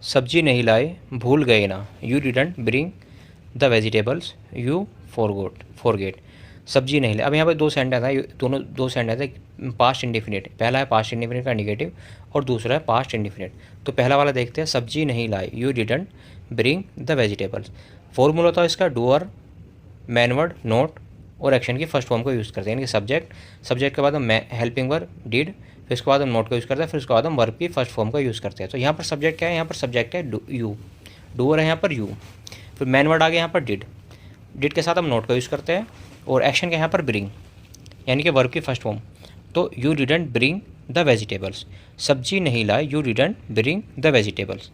सब्जी नहीं लाए, भूल गए ना, you didn't bring the vegetables, you forget. सब्जी नहीं लाए, अब यहाँ पर दो सेंटेंस है, दोनों दो सेंटेंस है पास्ट इंडेफिनिट। पहला है पास्ट इंडेफिनिट का निगेटिव और दूसरा है पास्ट इंडेफिनिट। तो पहला वाला देखते हैं, सब्जी नहीं लाए, you didn't bring the vegetables. Formula था इसका डूअर, मैन वर्ड, नोट और एक्शन की फर्स्ट फॉर्म को यूज़ करते हैं, यानी कि सब्जेक्ट के बाद हम हेल्पिंग वर्ब डिड, फिर उसके बाद हम नोट का यूज़ करते हैं, फिर उसके बाद हम वर्ब की फर्स्ट फॉर्म का यूज़ करते हैं। तो यहाँ पर सब्जेक्ट क्या है, यहाँ पर सब्जेक्ट है यू, डूअर है यहाँ पर यू, फिर मैन वर्ड आ गया यहाँ पर डिड के साथ हम नोट का यूज़ करते हैं और एक्शन का यहाँ पर ब्रिंग, यानी कि वर्ब की फर्स्ट फॉर्म। तो you didn't bring the vegetables, सब्जी नहीं लाए, you didn't bring the vegetables.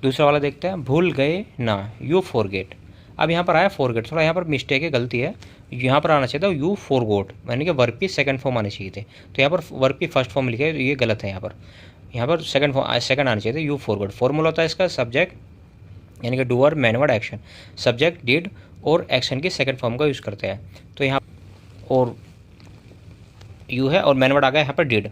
दूसरा वाला देखते हैं, भूल गए ना, यू फॉरगेट। अब यहाँ पर आया फॉरगेट, थोड़ा यहाँ पर मिस्टेक है, गलती है, यहाँ पर आना चाहिए था यू फॉरगॉट, यानी कि वर्ब की सेकंड फॉर्म आनी चाहिए थे। तो यहाँ पर वर्ब की फर्स्ट फॉर्म लिखे है, तो ये गलत है। यहाँ पर सेकंड आनी चाहिए थे, यू फॉरगॉट। फॉर्मूला होता है इसका सब्जेक्ट, यानी कि doer, main word, action. Subject did और एक्शन की सेकंड फॉर्म का यूज़ करते हैं। तो यहाँ और यू है और मैन वर्ड आ गया यहाँ पर डिड,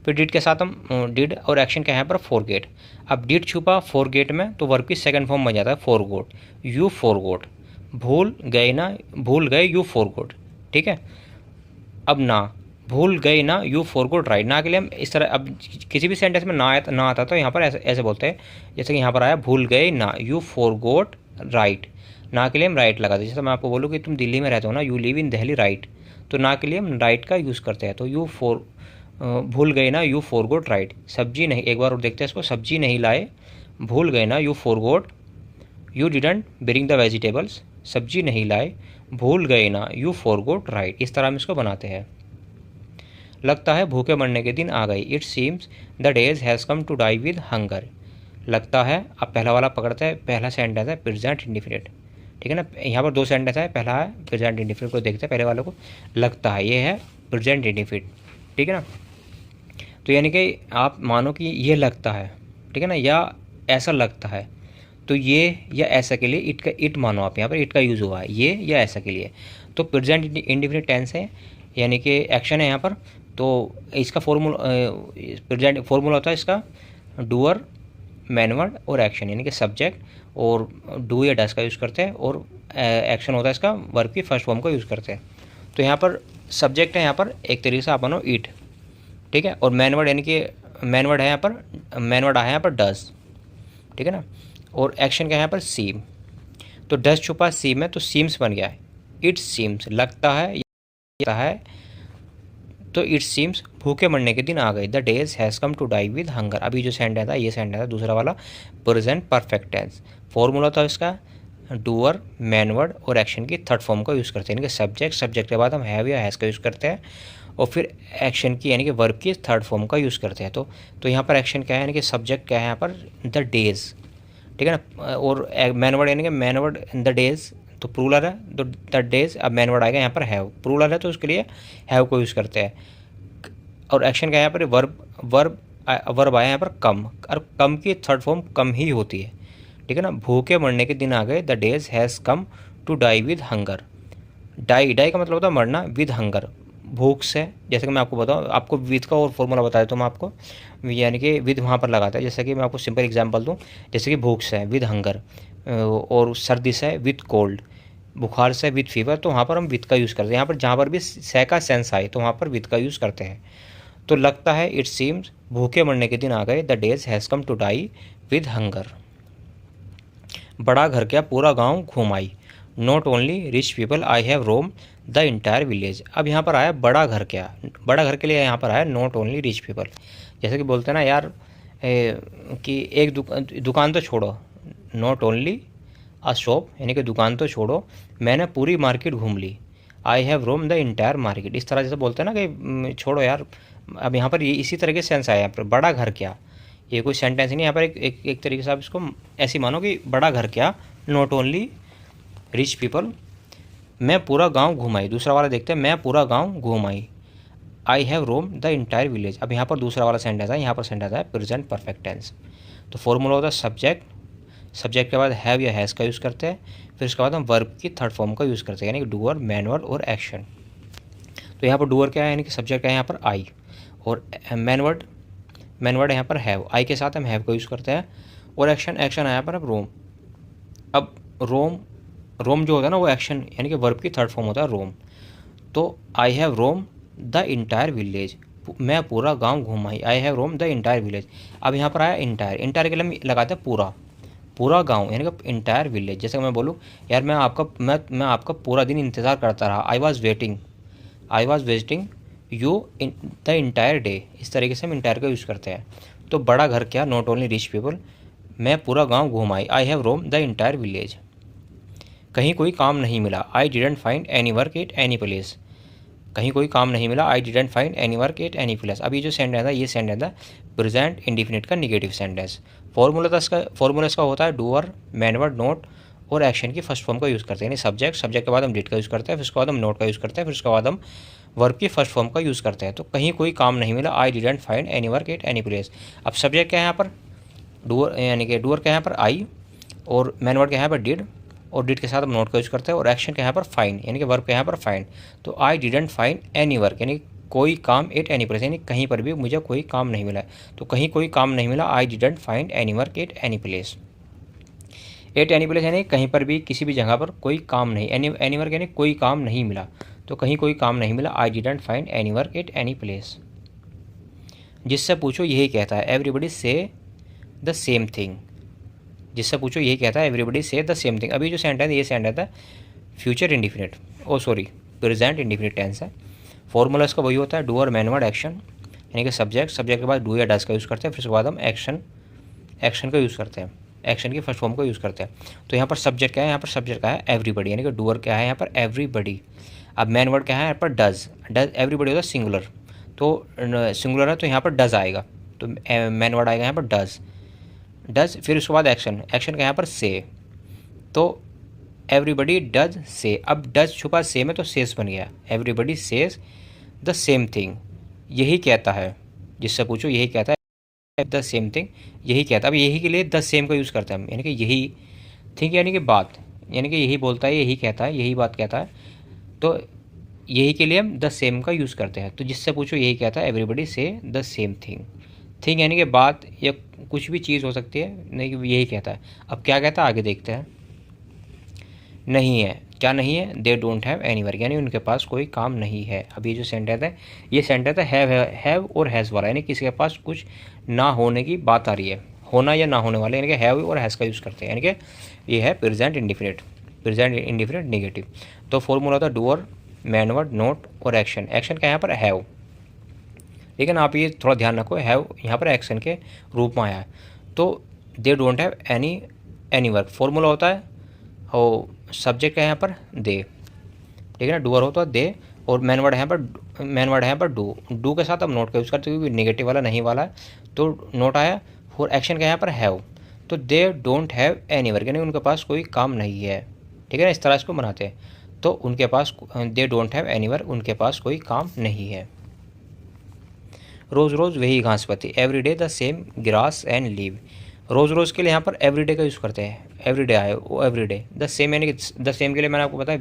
फिर डिड के साथ हम डिड और एक्शन का यहाँ पर फॉरगेट। अब डिड छुपा फॉरगेट में, तो वर्ब की सेकंड फॉर्म बन जाता है फॉरगॉट, यू फॉरगॉट। भूल गए ना, भूल गए, यू फॉरगॉट। ठीक है, अब ना, भूल गए ना, यू फॉरगॉट राइट। ना के लिए हम इस तरह, अब किसी भी सेंटेंस में ना आता तो यहाँ पर ऐसे ऐसे बोलते हैं, जैसे कि यहाँ पर आया भूल गए ना, यू फॉरगॉट राइट। ना के लिए हम राइट लगा दें, जैसे मैं आपको बोलूँ कि तुम दिल्ली में रहते हो ना, you live in Delhi right, तो ना के लिए हम राइट का यूज़ करते हैं। तो भूल गए ना, यू फॉरगॉट राइट। सब्जी नहीं, एक बार और देखते हैं इसको, सब्जी नहीं लाए, भूल गए ना, you forgot, you didn't bring the vegetables, सब्जी नहीं लाए, भूल गए ना, यू फॉरगॉट राइट। इस तरह हम इसको बनाते हैं। लगता है भूखे मरने के दिन आ गए, it seems the days has come to die with hunger. लगता है, अब पहला वाला पकड़ते हैं, पहला सेंटेंस है प्रेजेंट इंडिफिनिट। ठीक है ना, यहाँ पर दो सेंटेंस है, पहला है प्रेजेंट इंडिफिनिट को देखते हैं, पहले वाले को। लगता है, ये है प्रेजेंट इंडिफिनिट। ठीक है ना, तो यानी कि आप मानो कि ये लगता है, ठीक है ना, या ऐसा लगता है, तो ये या ऐसा के लिए इट का इट मानो आप, यहाँ पर इट का यूज़ हुआ है, ये या ऐसा के लिए। तो प्रेजेंट इंडिफिनिट टेंस है, यानी कि एक्शन है यहाँ पर। तो इसका प्रेजेंट फॉर्मूला होता है इसका डूअर, मैन वर्ड और एक्शन, यानी कि सब्जेक्ट और डू या डस का यूज़ करते हैं और एक्शन होता है इसका वर्ब की फर्स्ट फॉर्म को यूज़ करते हैं। तो यहाँ पर सब्जेक्ट है, यहाँ पर एक तरीके से आप मानो ईट, ठीक है, और मैन वर्ड, यानी कि मैन वर्ड है यहाँ पर, मैन वर्ड आया यहाँ पर डस, ठीक है ना, और एक्शन का यहाँ पर सीम। तो डस छुपा सीम है, तो सीम्स बन गया है, इट सीम्स। लगता है, तो इट सीम्स भूखे मरने के दिन आ गए, the days has come to die with hunger. अभी जो सेंटेंस था, ये सेंटेंस था दूसरा वाला प्रेजेंट परफेक्ट टेंस। फॉर्मूला था इसका डूअर, मैन वर्ड और एक्शन की थर्ड फॉर्म का यूज़ करते हैं, यानी कि सब्जेक्ट के बाद हम हैव या हैज़ का यूज़ करते हैं और फिर एक्शन की, यानी कि वर्ब की थर्ड फॉर्म का यूज़ करते हैं। तो यहाँ पर एक्शन क्या है, यानी कि सब्जेक्ट क्या है यहाँ पर, द डेज, ठीक है ना, और मैन वर्ड, यानी कि मैन वर्ड द डेज, तो प्लूरल है, तो द डेज। अब मैन वर्ड आएगा यहाँ पर हैव, प्लूरल है तो उसके लिए हैव को यूज़ करते हैं। और एक्शन का यहाँ पर वर्ब आया यहाँ पर कम, और कम की थर्ड फॉर्म कम ही होती है, ठीक है ना। भूखे मरने के दिन आ गए, the days has come to die with hunger. Die का मतलब होता है मरना, विद हंगर भूख से। जैसे कि मैं आपको बताऊँ, आपको विद का और फॉर्मूला बताया तो मैं आपको, यानी कि विद वहाँ पर लगाता है। जैसे कि मैं आपको सिंपल एग्जांपल दूँ, जैसे कि भूख से है विद हंगर, और सर्दी से है विद कोल्ड, बुखार से विद फीवर, तो वहाँ पर हम विद का यूज़ करते हैं। यहाँ पर जहाँ पर भी से का सेंस आए तो वहाँ पर विद का यूज़ करते हैं। तो लगता है, इट सीम्स भूखे मरने के दिन आ गए, the days has come to die with hunger. बड़ा घर क्या, पूरा गांव घूम आई, not only rich people I have roam the entire village. अब यहाँ पर आया बड़ा घर क्या, बड़ा घर के लिए यहाँ पर आया नॉट ओनली रिच पीपल। जैसे कि बोलते हैं ना यार, कि एक दुकान तो छोड़ो, नॉट ओनली अ शॉप, यानी कि दुकान तो छोड़ो, मैंने पूरी मार्केट घूम ली, I have roam the entire market. इस तरह जैसे बोलते हैं ना कि छोड़ो यार। अब यहाँ पर ये इसी तरह के सेंस आया यहाँ पर, बड़ा घर क्या, ये कोई सेंटेंस नहीं, यहाँ पर एक तरीके से आप इसको ऐसे मानो कि बड़ा घर क्या, नॉट ओनली रिच पीपल, मैं पूरा गांव घूम आई। दूसरा वाला देखते हैं, मैं पूरा गांव घूम आई, I have roam the entire village. अब यहाँ पर दूसरा वाला सेंटेंस है, यहाँ पर सेंटेंस है प्रेजेंट परफेक्ट टेंस। तो फॉर्मूला होता है सब्जेक्ट के बाद हैव या हैज़ का यूज़ करते हैं, फिर उसके बाद हम वर्ब की थर्ड फॉर्म का यूज़ करते हैं, यानी कि डूअर, मैन वर्ड और एक्शन। तो यहाँ पर डूअर क्या है, यानी कि सब्जेक्ट है यहाँ पर आई, और मैन वर्ड यहाँ पर हैव, आई के साथ हम हैव का यूज़ करते हैं, और एक्शन, एक्शन आया पर अब रोम। अब रोम, रोम जो होता है ना वो एक्शन यानी कि वर्ब की थर्ड फॉर्म होता है रोम। तो I have roam the entire village, मैं पूरा गांव घूम आई। I have roam the entire village. अब यहाँ पर आया इंटायर, इंटायर के लिए हम लगाते हैं पूरा, पूरा गांव यानी कि इंटायर विलेज। जैसे मैं बोलूँ यार मैं आपका पूरा दिन इंतज़ार करता रहा, I was waiting you in the entire day. इस तरीके से हम इंटायर का यूज़ करते हैं। तो बड़ा घर क्या, नॉट ओनली रिच पीपल, मैं पूरा गांव घूम आई। I have roam the entire village. कहीं कोई काम नहीं मिला, I didn't find any work at any place. कहीं कोई काम नहीं मिला, I didn't find any work at any place. अब ये जो सेंटेंस है ये सेंटेंस है प्रेजेंट इंडिफिनिट का निगेटिव सेंटेंस। फॉर्मूला इसका होता है डूअर, मैन वर्ड, नोट और एक्शन की फर्स्ट फॉर्म का यूज़ करते हैं। यानी सब्जेक्ट, सब्जेक्ट के बाद हम डिड का यूज़ करते हैं, फिर उसके बाद हम नोट का यूज़ करते हैं, फिर उसके बाद हम वर्ब की फर्स्ट फॉर्म का यूज़ करते हैं। तो कहीं कोई काम नहीं मिला, I didn't find any work at any place. अब सब्जेक्ट क्या है यहाँ पर डूअर, यानी कि डूअर क्या है यहाँ पर आई, और मैन वर्ड क्या है यहाँ पर डिड, और डिड के साथ हम नोट का यूज़ करते हैं, और एक्शन के यहाँ पर फाइंड यानी कि वर्ब के यहाँ पर फाइंड। तो आई डिडंट फाइंड एनी वर्क यानी कोई काम एट एनी प्लेस, यानी कहीं पर भी मुझे कोई काम नहीं मिला। तो कहीं कोई काम नहीं मिला, I didn't find any work at any place. Eight any place यानी कहीं पर भी किसी भी जगह पर कोई काम नहीं, एनी वर्क यानी कोई काम नहीं मिला। तो कहीं कोई काम नहीं मिला, I didn't find any work at any place. जिससे पूछो यही कहता है, एवरीबडी से द सेम थिंग। जिससे पूछो यही कहता है, एवरीबडी से द सेम थिंग। अभी जो सेंटेंस ये सेंटेंस है future indefinite, present indefinite tense है। फॉर्मूला इसका वही होता है डूअर, मैन वर्ड, एक्शन, यानी कि सब्जेक्ट, सब्जेक्ट के बाद डू या डज का यूज़ करते हैं, फिर उसके बाद हम एक्शन का यूज़ करते हैं, एक्शन की फर्स्ट फॉर्म का यूज़ करते हैं। तो यहाँ पर सब्जेक्ट क्या है, यहाँ पर सब्जेक्ट क्या है एवरीबडी, यानी कि डूअर क्या है यहाँ पर एवरीबडी। अब मैन वर्ड क्या है यहाँ पर डज, एवरीबडी होता है सिंगुलर, तो सिंगुलर है तो यहाँ पर डज आएगा, तो मैन वर्ड आएगा यहाँ पर डज। फिर उसके बाद एक्शन का यहाँ पर से, तो एवरीबडी डज से। अब डज छुपा से में तो सेस बन गया, everybody says the same thing, यही कहता है। जिससे पूछो यही कहता है द सेम थिंग, यही कहता है। अब यही के लिए द सेम का यूज़ करते हैं हम, यानी कि यही थिंक यानी कि बात, यानी कि यही बोलता है, यही कहता है, यही बात कहता है। तो यही के लिए हम द सेम का यूज़ करते हैं। तो जिससे पूछो यही कहता है, एवरीबडी से द सेम थिंग। थिंग यानी कि बात या कुछ भी चीज़ हो सकती है, नहीं यही कहता है। अब क्या कहता है आगे देखते हैं। नहीं है, क्या नहीं है, दे डोंट हैव एनी वर्क, यानी उनके पास कोई काम नहीं है। अब ये जो सेंटेंस है ये सेंटेंस है हैव और हैज़ वाला, यानी किसी के पास कुछ ना होने की बात आ रही है, होना या ना होने वाले, यानी कि हैव और हैज़ का यूज़ करते हैं, यानी कि ये है प्रेजेंट इंडिफिनिट नेगेटिव। तो फॉर्मूला होता है डूअर, मैन वर्ड, नोट और एक्शन। एक्शन का यहाँ पर हैव, लेकिन आप ये थोड़ा ध्यान रखो, हैव यहाँ पर एक्शन के रूप में आया है। तो दे don't have any work, formula होता है और सब्जेक्ट का यहाँ पर दे, ठीक है ना, डूअर होता है दे, और मैन वर्ड है यहाँ पर डू के साथ हम नोट का यूज़ करते हैं क्योंकि नेगेटिव वाला नहीं वाला है, तो नोट आया। और एक्शन का यहाँ पर हैव, तो दे डोंट हैव एनी वर्क, यानी उनके पास कोई काम नहीं है, ठीक है ना, इस तरह इसको बनाते हैं। तो उनके पास they don't have any work, उनके पास कोई काम नहीं है। रोज़ रोज़ वही घास पत्ती, every day the same grass and leave. रोज़ रोज़ के लिए यहाँ पर एवरी डे का यूज़ करते हैं, एवरी डे आए वो एवरी डे। द सेम यानी कि द सेम के लिए मैंने आपको बताया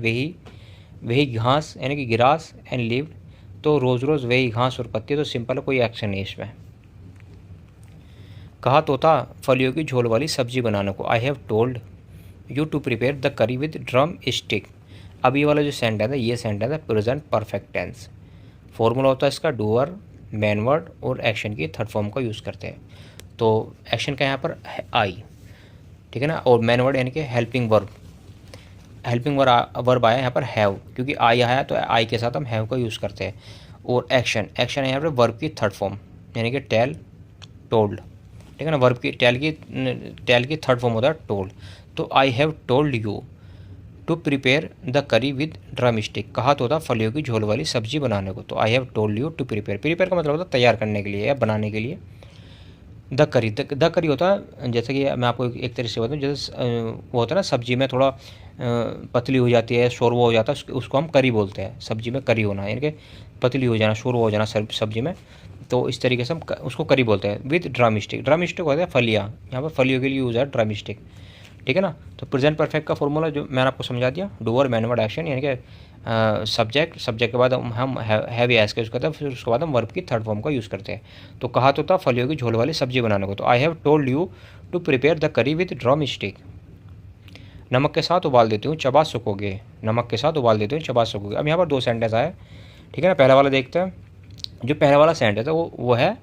वही घास यानी कि ग्रास एंड लीव, तो रोज़ रोज़ वही घास और पत्ती, तो सिंपल है, कोई एक्शन नहीं इसमें। कहा तोता फलियों की झोल वाली सब्जी बनाने को, I have told you to prepare the curry with drumstick. अब ये वाला जो सेंटेंस है ये सेंटेंस है प्रेजेंट परफेक्ट टेंस। फॉर्मूला होता है इसका डूअर, मैन वर्ड और एक्शन की थर्ड फॉर्म का यूज़ करते हैं। तो एक्शन का यहाँ पर आई, ठीक है ना, और मैन वर्ड यानी कि हेल्पिंग वर्ब आया यहाँ पर हैव, क्योंकि आई आया तो आई के साथ हम हैव का यूज़ करते हैं। और एक्शन है यहाँ पर वर्ब की थर्ड फॉर्म, यानी कि टेल, टोल्ड, ठीक है ना, वर्ब की टेल की थर्ड फॉर्म होता है टोल्ड। तो I have told you to prepare the curry with drumstick. कहा तो था फलियों की झोल वाली सब्जी बनाने को, तो I have told you to prepare का मतलब होता है तैयार करने के लिए या बनाने के लिए। द करी होता है, जैसे कि मैं आपको एक तरीके से बताऊँ, जैसे वो होता है ना सब्जी में थोड़ा पतली हो जाती है, शोरवा हो जाता है, उसको हम करी बोलते हैं। सब्जी में करी होना यानी कि पतली हो जाना, शोरवा हो जाना सब्जी में, तो इस तरीके से हम उसको करी बोलते हैं। विद ड्रम स्टिक होता है फलियाँ, यहाँ पर फलियों के लिए यूज़ है ड्रम स्टिक, ठीक है ना। तो प्रेजेंट परफेक्ट का फॉर्मूला जो मैंने आपको समझा दिया, डूअर, मैन वर्ड, एक्शन, यानी कि सब्जेक्ट के बाद हम हैव या एस का यूज़ करते हैं, फिर उसके बाद हम वर्ब की थर्ड फॉर्म का यूज़ करते हैं। तो कहा तो था फलियों की झोल वाली सब्जी बनाने को, तो I have told you to prepare the curry with drumstick. नमक के साथ उबाल देती हूँ चबा सकोगे, नमक के साथ उबाल देती हूँ चबा सकोगे। अब यहाँ पर दो सेंटेंस आए, ठीक है ना। पहला वाला देखते हैं। जो पहला वाला सेंटेंस है वो है,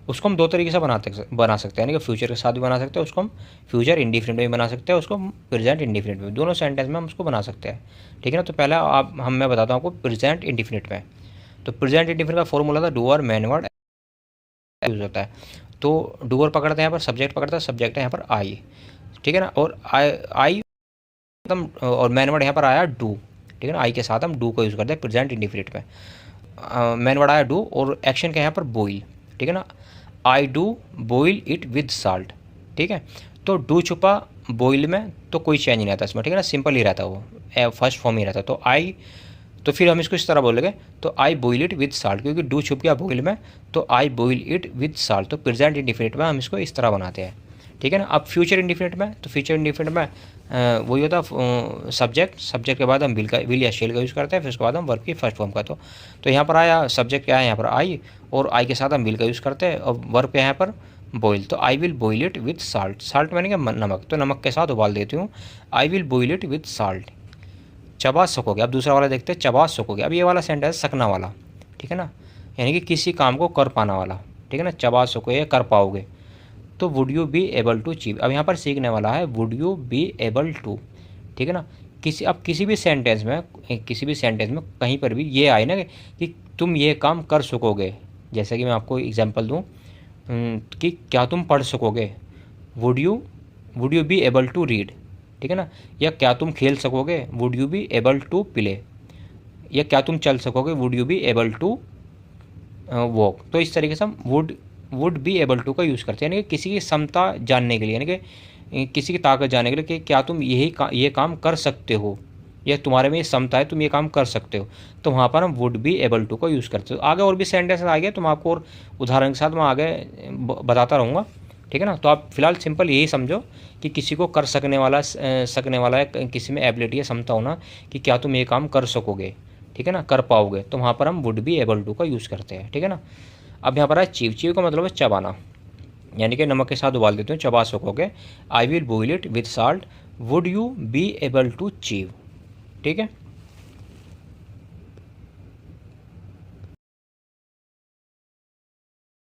उसको हम दो तरीके से बना सकते हैं, यानी कि फ्यूचर के साथ भी बना सकते हैं, उसको हम फ्यूचर इंडिफिनिट में भी बना सकते हैं, उसको हम प्रेजेंट इंडिफिनिट में, दोनों सेंटेंस में हम उसको बना सकते हैं, ठीक है ना। तो पहला मैं बताता हूँ आपको प्रेजेंट इंडिफिनिट में। तो प्रेजेंट इंडिफिनिट का फॉर्मूला था डूअर मैन वर्ड यूज़ होता है। तो डूअर पकड़ते हैं यहाँ पर, सब्जेक्ट पकड़ता है, सब्जेक्ट है यहाँ पर आई, ठीक है ना। और आई और मैन वर्ड यहाँ पर आया डू, ठीक है ना। आई के साथ हम डू को यूज़ करते हैं प्रेजेंट इंडिफिनिट में। मैन वर्ड आया डू और एक्शन क्या है यहाँ पर बॉईल, ठीक है ना। I do boil it with salt, ठीक है। तो डू छुपा बॉईल में, तो कोई चेंज नहीं आता इसमें, ठीक है ना। सिंपल ही रहता वो, फर्स्ट फॉर्म ही रहता। तो आई, तो फिर हम इसको इस तरह बोलेंगे, तो आई बॉईल इट विद साल्ट, क्योंकि डू छुप गया बॉईल में, तो आई बॉईल इट विद साल्ट। तो प्रेजेंट इंडिफिनिट में हम इसको इस तरह बनाते हैं, ठीक है ना। अब फ्यूचर इंडिफिनिट में, तो फ्यूचर इंडिफिनिट में वही होता है सब्जेक्ट के बाद हम विल या शेल का यूज़ करते हैं, फिर उसके बाद हम वर्ब की फर्स्ट फॉर्म का। तो यहाँ पर आया सब्जेक्ट क्या है यहाँ पर आई, और आई के साथ हम विल का यूज़ करते हैं, और वर्ब क्या है यहाँ पर बॉईल। तो आई will boil it with salt, salt मैंने क्या नमक, तो नमक के साथ उबाल देती हूँ, आई will boil it with salt. चबा सकोगे। अब दूसरा वाला देखते हैं, चबा सकोगे। अब ये वाला सेंटेंस सकना वाला, ठीक है ना, यानी कि किसी काम को कर पाना वाला, ठीक है ना। चबा सकोगे, कर पाओगे। तो would you be able to achieve, अब यहाँ पर सीखने वाला है would you be able to, ठीक है ना। किसी भी सेंटेंस में कहीं पर भी ये आए ना कि तुम ये काम कर सकोगे, जैसे कि मैं आपको एग्जांपल दूं कि क्या तुम पढ़ सकोगे, would you be able to read, ठीक है ना। या क्या तुम खेल सकोगे, would you be able to play. या क्या तुम चल सकोगे, would you be able to walk. तो इस तरीके से हम वुड बी एबल टू का यूज़ करते हैं, यानी कि किसी की क्षमता जानने के लिए, यानी कि किसी की ताकत जानने के लिए कि क्या तुम ये काम कर सकते हो, या तुम्हारे में ये क्षमता है, तुम ये काम कर सकते हो। तो वहाँ पर हम वुड बी एबल टू का यूज़ करते हो। आगे और भी सेंटेंस आ गए, तो मैं आपको और उदाहरण के साथ मैं आगे बताता रहूँगा, ठीक है ना। तो आप फिलहाल सिंपल यही समझो कि किसी को कर सकने वाला है, किसी में एबिलिटी है, क्षमता होना कि क्या तुम ये काम कर सकोगे, ठीक है ना, कर पाओगे। तो वहाँ पर हम वुड बी एबल टू का यूज़ करते हैं, ठीक है ना। अब यहाँ पर है चीव का मतलब है चबाना, यानी कि नमक के साथ उबाल देते हो, चबा सकोगे। I will boil it with salt, would you be able to chew, ठीक है।